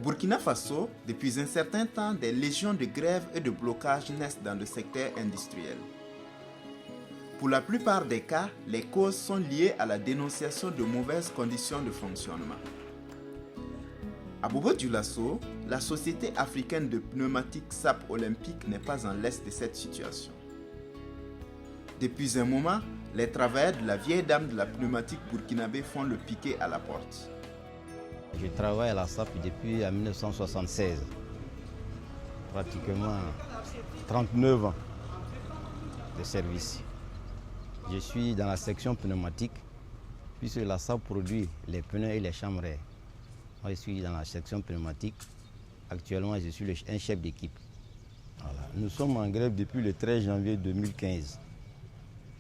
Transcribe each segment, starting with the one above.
Burkina Faso, depuis un certain temps, des légions de grèves et de blocages naissent dans le secteur industriel. Pour la plupart des cas, les causes sont liées à la dénonciation de mauvaises conditions de fonctionnement. À Bobo-Dioulasso, la Société africaine de pneumatiques SAP olympique n'est pas en l'est de cette situation. Depuis un moment, les travailleurs de la vieille dame de la pneumatique burkinabé font le piquet à la porte. Je travaille à la SAP depuis 1976, pratiquement 39 ans de service. Je suis dans la section pneumatique, puisque la SAP produit les pneus et les chambres. Moi, je suis dans la section pneumatique. Actuellement, je suis un chef d'équipe. Voilà. Nous sommes en grève depuis le 13 janvier 2015.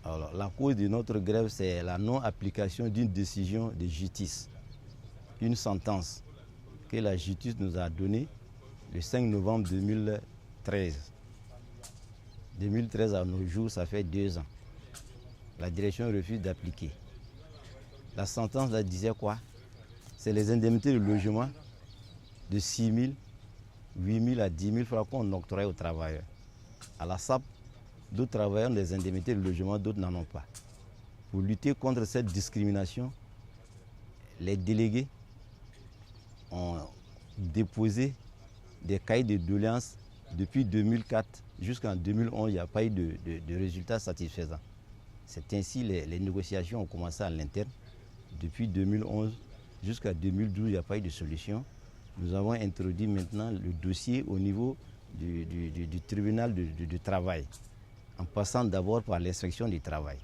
Alors, la cause de notre grève, c'est la non-application d'une décision de justice. Une sentence que la justice nous a donnée le 5 novembre 2013. 2013 à nos jours, ça fait 2 ans. La direction refuse d'appliquer. La sentence là, disait quoi? C'est les indemnités de logement de 6 000, 8 000 à 10 000 francs qu'on octroie aux travailleurs. À la SAP, d'autres travailleurs ont des indemnités de logement, d'autres n'en ont pas. Pour lutter contre cette discrimination, les délégués ont déposé des cahiers de doléances depuis 2004 jusqu'en 2011. Il n'y a pas eu de résultats satisfaisants. C'est ainsi les négociations ont commencé à l'interne. Depuis 2011 jusqu'à 2012, il n'y a pas eu de solution. Nous avons introduit maintenant le dossier au niveau du tribunal du travail, en passant d'abord par l'inspection du travail.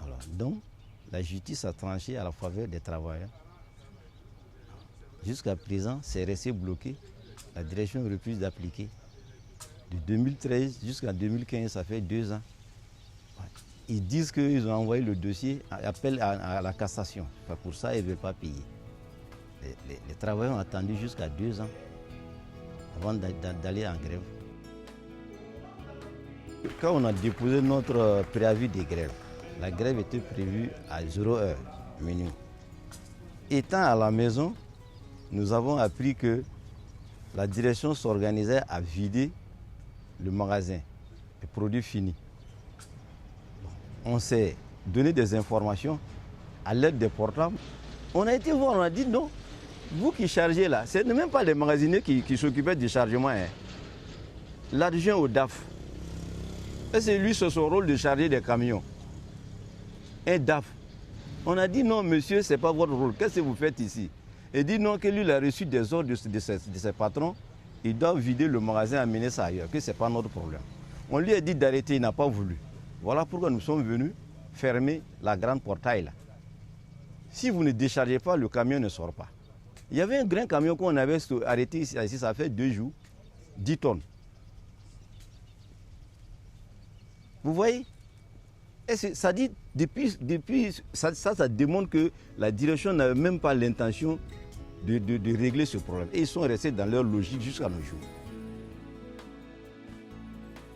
Alors, donc, la justice a tranché à la faveur des travailleurs. Jusqu'à présent, c'est resté bloqué. La direction refuse d'appliquer. De 2013 jusqu'à 2015, ça fait 2 ans. Ils disent qu'ils ont envoyé le dossier, appel à la cassation. Pour ça, ils ne veulent pas payer. Les travailleurs ont attendu jusqu'à 2 ans avant d'aller en grève. Quand on a déposé notre préavis de grève, la grève était prévue à 0h minuit. Étant à la maison, nous avons appris que la direction s'organisait à vider le magasin, les produits finis. On s'est donné des informations à l'aide des portables. On a été voir, on a dit non, vous qui chargez là, ce n'est même pas les magasiniers qui s'occupaient du chargement. Hein. L'adjoint au DAF, et c'est lui, c'est son rôle de charger des camions. Un DAF. On a dit non, monsieur, ce n'est pas votre rôle, qu'est-ce que vous faites ici? Il dit non, que lui, il a reçu des ordres de ses patrons, il doit vider le magasin et amener ça ailleurs, que ce n'est pas notre problème. On lui a dit d'arrêter, il n'a pas voulu. Voilà pourquoi nous sommes venus fermer la grande portail là. Si vous ne déchargez pas, le camion ne sort pas. Il y avait un grand camion qu'on avait arrêté ici, ça fait 2 jours, 10 tonnes. Vous voyez? Et ça dit, depuis ça démontre que la direction n'avait même pas l'intention de régler ce problème. Et ils sont restés dans leur logique jusqu'à nos jours.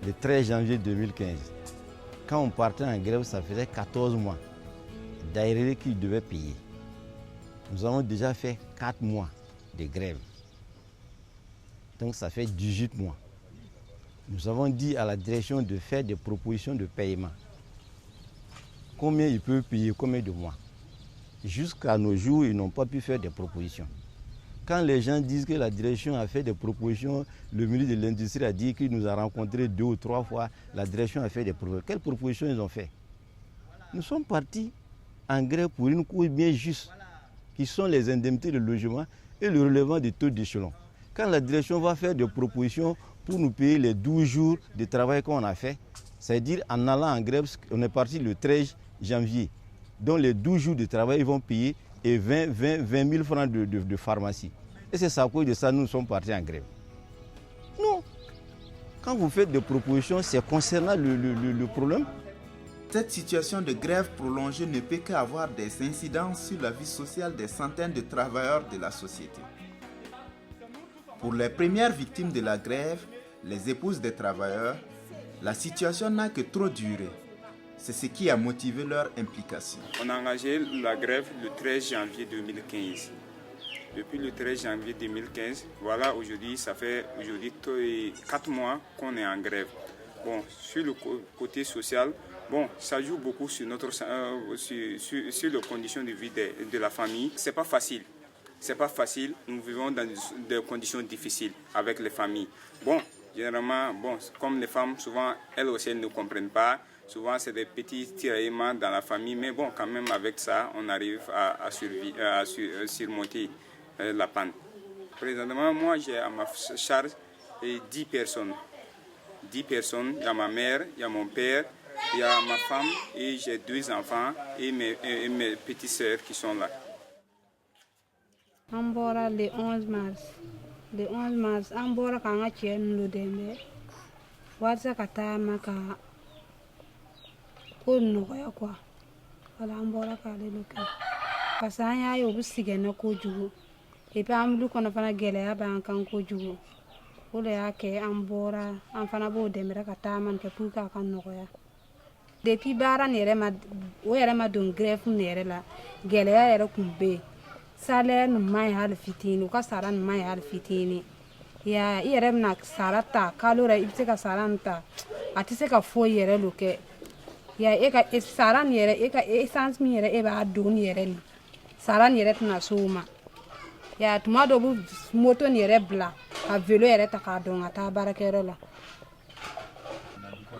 Le 13 janvier 2015, quand on partait en grève, ça faisait 14 mois d'arrêt qu'ils devaient payer. Nous avons déjà fait 4 mois de grève. Donc ça fait 18 mois. Nous avons dit à la direction de faire des propositions de paiement. Combien ils peuvent payer, combien de mois. Jusqu'à nos jours, ils n'ont pas pu faire des propositions. Quand les gens disent que la direction a fait des propositions, le ministre de l'Industrie a dit qu'il nous a rencontrés 2 ou 3 fois, la direction a fait des propositions. Quelles propositions ils ont fait? Nous sommes partis en grève pour une cause bien juste, qui sont les indemnités de logement et le relèvement des taux d'échelon. Quand la direction va faire des propositions pour nous payer les 12 jours de travail qu'on a fait, c'est-à-dire en allant en grève, on est parti le 13 janvier. Donc les 12 jours de travail, ils vont payer et 20 000 francs de pharmacie. Et c'est ça, à cause de ça, nous sommes partis en grève. Non. Quand vous faites des propositions, c'est concernant le problème. Cette situation de grève prolongée ne peut qu'avoir des incidences sur la vie sociale des centaines de travailleurs de la société. Pour les premières victimes de la grève, les épouses des travailleurs, la situation n'a que trop duré. C'est ce qui a motivé leur implication. On a engagé la grève le 13 janvier 2015. Depuis le 13 janvier 2015, voilà, aujourd'hui, ça fait 4 mois qu'on est en grève. Bon, sur le côté social, bon, ça joue beaucoup sur sur les conditions de vie de la famille. C'est pas facile. C'est pas facile. Nous vivons dans des conditions difficiles avec les familles. Bon, généralement, bon, comme les femmes, souvent, elles aussi, elles ne comprennent pas. Souvent, c'est des petits tiraillements dans la famille. Mais bon, quand même, avec ça, on arrive à surmonter la panne. Présentement, moi, j'ai à ma charge 10 personnes. 10 personnes. Il y a ma mère, il y a mon père, il y a ma femme et j'ai 2 enfants et mes petites sœurs qui sont là. An bɔra le 11 mars. Le 11 mars, an bɔra k'an ka cɛ ninnu dɛmɛ walasa ka taama ka ko nɔgɔya quoi. Wala an bɔra k'ale de kɛ. Parce que an y'a ye u bɛ sɛgɛn na kojugu. Et puis an bulu kɔnɔ fana gɛlɛya b'an kan kojugu. O de y'a kɛ an bɔra, an fana b'o dɛmɛ ka taama kɛ pour que a ka nɔgɔya. Depuis baara nin yɛrɛ ma, o yɛrɛ ma don grève nin yɛrɛ la, gɛlɛya yɛrɛ kun bɛ yen. Salaire nin ma ɲi hali fitini, u ka sara nin ma ɲi hali fitini. Ya i yɛrɛ bɛna sara ta kalo la i bɛ se ka sara nin ta, a tɛ se ka foyi yɛrɛ lo kɛ. Ya e ka sara nin yɛrɛ, e ka essence min yɛrɛ e b'a don nin yɛrɛ nin, sara nin yɛrɛ tɛna s'o ma. Ya tuma dɔ bɛ moto nin yɛrɛ bila, ka vélo yɛrɛ ta k'a dɔn ka taa baarakɛyɔrɔ la.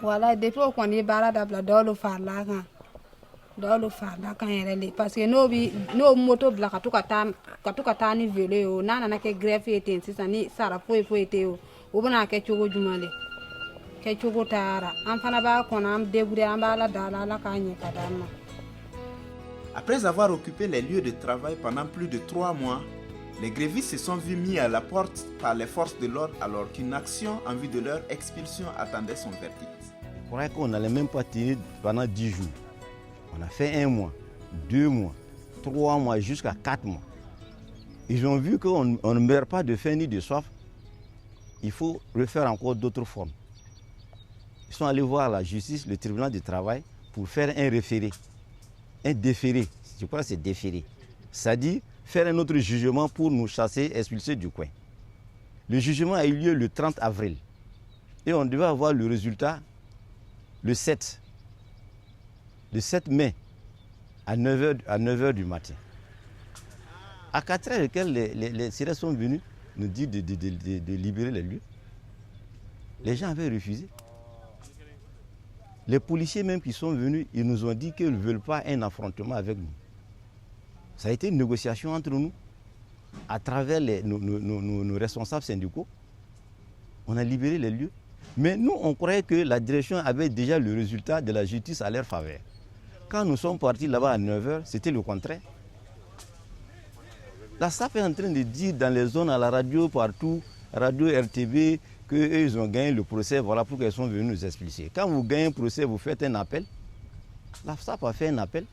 Wala depuis o kɔni ye baara dabila dɔw lo farila kan. Dɔw lo farila kan yɛrɛ le parce que n'o moto bila ka to ka taa ni vélo ye o n'a nana kɛ grève ye ten sisan ni sara foyi tɛ yen o bɛna kɛ cogo jumɛn de kɛ cogo taara an fana b'a kɔnɔ an débrouiller an b'a la da la Ala k'a ɲɛ ka d'an ma. Après avoir occupé les lieux de travail pendant plus de 3 mois, les grévistes se sont vus mis à la porte par les forces de l'ordre alors qu'une action en vue de leur expulsion attendait son verdict. Je croyais qu'on n'allait même pas tenir pendant 10 jours. On a fait 1 mois, 2 mois, 3 mois, jusqu'à 4 mois. Ils ont vu qu'on ne meurt pas de faim ni de soif. Il faut refaire encore d'autres formes. Ils sont allés voir la justice, le tribunal du travail, pour faire un référé, un déféré. Je crois que c'est déféré. C'est-à-dire faire un autre jugement pour nous chasser, expulser du coin. Le jugement a eu lieu le 30 avril. Et on devait avoir le résultat le 7 mai à 9h du matin. À 4h, les Syriens sont venus nous dire de libérer les lieux. Les gens avaient refusé. Les policiers même qui sont venus, ils nous ont dit qu'ils ne veulent pas un affrontement avec nous. Ça a été une négociation entre nous, à travers nos responsables syndicaux. On a libéré les lieux. Mais nous, on croyait que la direction avait déjà le résultat de la justice à leur faveur. Quand nous sommes partis là-bas à 9h, c'était le contraire. La SAF est en train de dire dans les zones à la radio, partout, radio RTB, qu'ils ont gagné le procès, voilà pourquoi ils sont venus nous expliquer. Quand vous gagnez un procès, vous faites un appel. La SAF a fait un appel.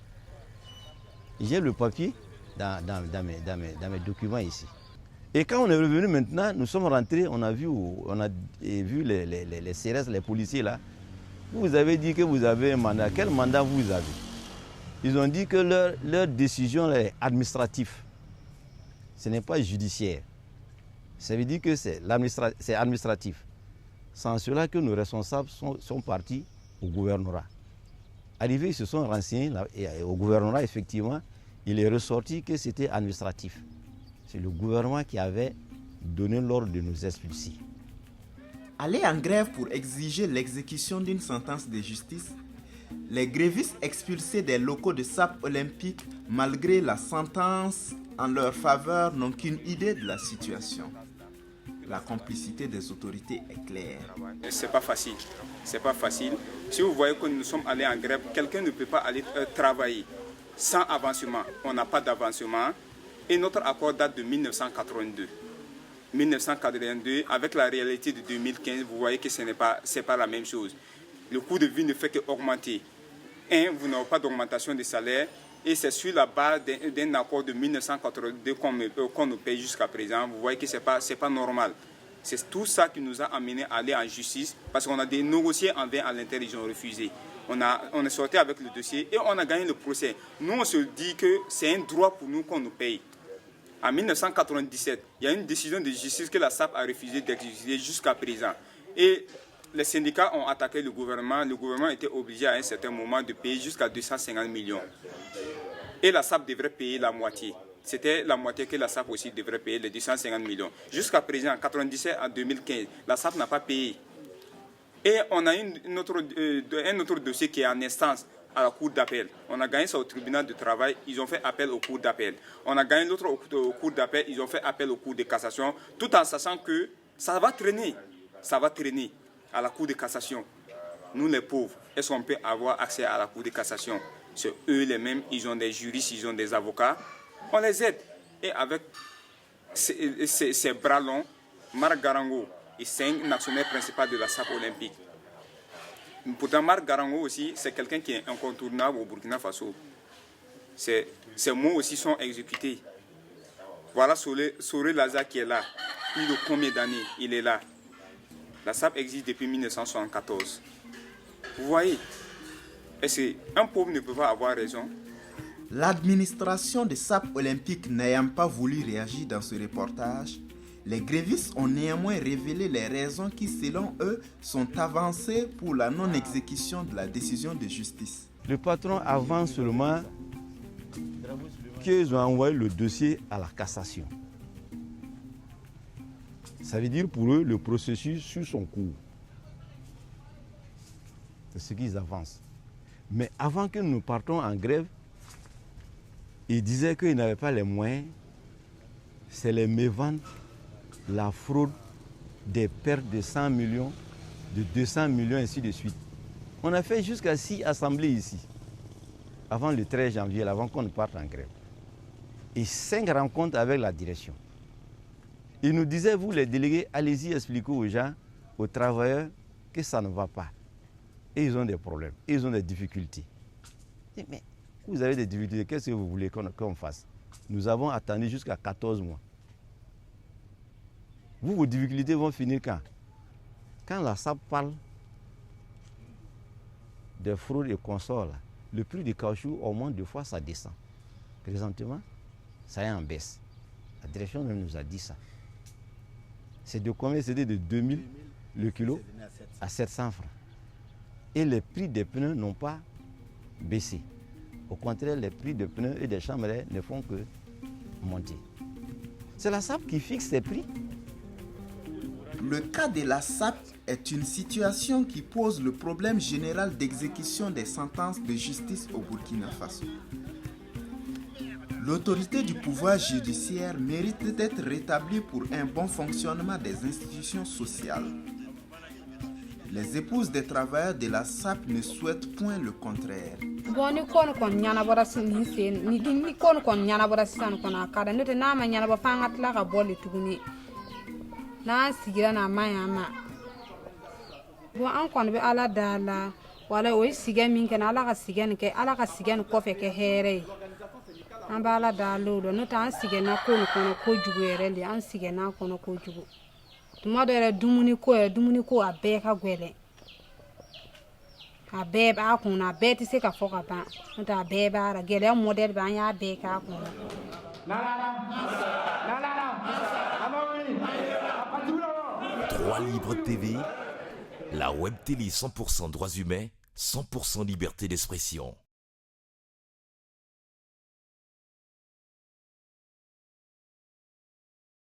J'ai le papier dans mes documents ici. Et quand on est revenu maintenant, nous sommes rentrés, on a vu les CRS, les policiers là. Vous avez dit que vous avez un mandat. Quel mandat vous avez? Ils ont dit que leur décision est administrative. Ce n'est pas judiciaire. Ça veut dire que c'est administratif. C'est en cela que nos responsables sont partis au gouvernorat. Arrivés, ils se sont renseignés et au gouvernorat, effectivement, il est ressorti que c'était administratif. C'est le gouvernement qui avait donné l'ordre de nous expulser. Aller en grève pour exiger l'exécution d'une sentence de justice, les grévistes expulsés des locaux de SAP Olympique, malgré la sentence en leur faveur, n'ont qu'une idée de la situation. La complicité des autorités est claire. C'est pas facile. C'est pas facile. Si vous voyez que nous sommes allés en grève, quelqu'un ne peut pas aller travailler sans avancement. On n'a pas d'avancement. Et notre accord date de 1982. 1982, avec la réalité de 2015, vous voyez que ce n'est pas la même chose. Le coût de vie ne fait qu'augmenter. Vous n'avez pas d'augmentation de salaire. Et c'est sur la base d'un accord de 1982 qu'on nous paye jusqu'à présent. Vous voyez que ce n'est pas normal. C'est tout ça qui nous a amené à aller en justice. Parce qu'on a des négociés en vain à l'intérieur, ils ont refusé. On est sorti avec le dossier et on a gagné le procès. Nous, on se dit que c'est un droit pour nous qu'on nous paye. En 1997, il y a une décision de justice que la SAP a refusé d'exécuter jusqu'à présent. Et les syndicats ont attaqué le gouvernement. Le gouvernement était obligé à un certain moment de payer jusqu'à 250 millions. Et la SAP devrait payer la moitié. C'était la moitié que la SAP aussi devrait payer, les 250 millions. Jusqu'à présent, en 1997 à 2015, la SAP n'a pas payé. Et on a un autre dossier qui est en instance à la cour d'appel. On a gagné ça au tribunal de travail, ils ont fait appel au cour d'appel. On a gagné l'autre au cour d'appel, ils ont fait appel au cour de cassation, tout en sachant que ça va traîner à la cour de cassation. Nous les pauvres, est-ce qu'on peut avoir accès à la cour de cassation? C'est eux les mêmes, ils ont des juristes, ils ont des avocats. On les aide. Et avec ces bras longs, Marc Garango, c'est un actionnaire principal de la SAP olympique. Pourtant, Marc Garango aussi, c'est quelqu'un qui est incontournable au Burkina Faso. Ces mots aussi sont exécutés. Voilà Soré Laza qui est là. Plus de combien d'années il est là? La SAP existe depuis 1974. Vous voyez, est-ce qu'un pauvre ne peut pas avoir raison? L'administration de SAP olympique n'ayant pas voulu réagir dans ce reportage, les grévistes ont néanmoins révélé les raisons qui, selon eux, sont avancées pour la non-exécution de la décision de justice. Le patron avance seulement qu'ils ont envoyé le dossier à la cassation. Ça veut dire pour eux le processus suit son cours. C'est ce qu'ils avancent. Mais avant que nous partons en grève, ils disaient qu'ils n'avaient pas les moyens. C'est les méventes, la fraude, des pertes de 100 millions, de 200 millions, ainsi de suite. On a fait jusqu'à 6 assemblées ici, avant le 13 janvier, avant qu'on ne parte en grève. Et 5 rencontres avec la direction. Ils nous disaient, vous les délégués, allez-y expliquer aux gens, aux travailleurs, que ça ne va pas. Et ils ont des problèmes, ils ont des difficultés. Mais vous avez des difficultés, qu'est-ce que vous voulez qu'on fasse? Nous avons attendu jusqu'à 14 mois. Vous, vos difficultés vont finir quand? Quand la SAP parle de fraude et consorts, là, le prix du caoutchouc, au moins 2 fois, ça descend. Présentement, ça est en baisse. La direction même nous a dit ça. C'est de combien? C'était de 2000 le kilo à 700 francs. Et les prix des pneus n'ont pas baissé. Au contraire, les prix des pneus et des chambres ne font que monter. C'est la SAP qui fixe ces prix. Le cas de la SAP est une situation qui pose le problème général d'exécution des sentences de justice au Burkina Faso. L'autorité du pouvoir judiciaire mérite d'être rétablie pour un bon fonctionnement des institutions sociales. Les épouses des travailleurs de la SAP ne souhaitent point le contraire. Droit Libre TV, la web télé 100% droits humains, 100% liberté d'expression.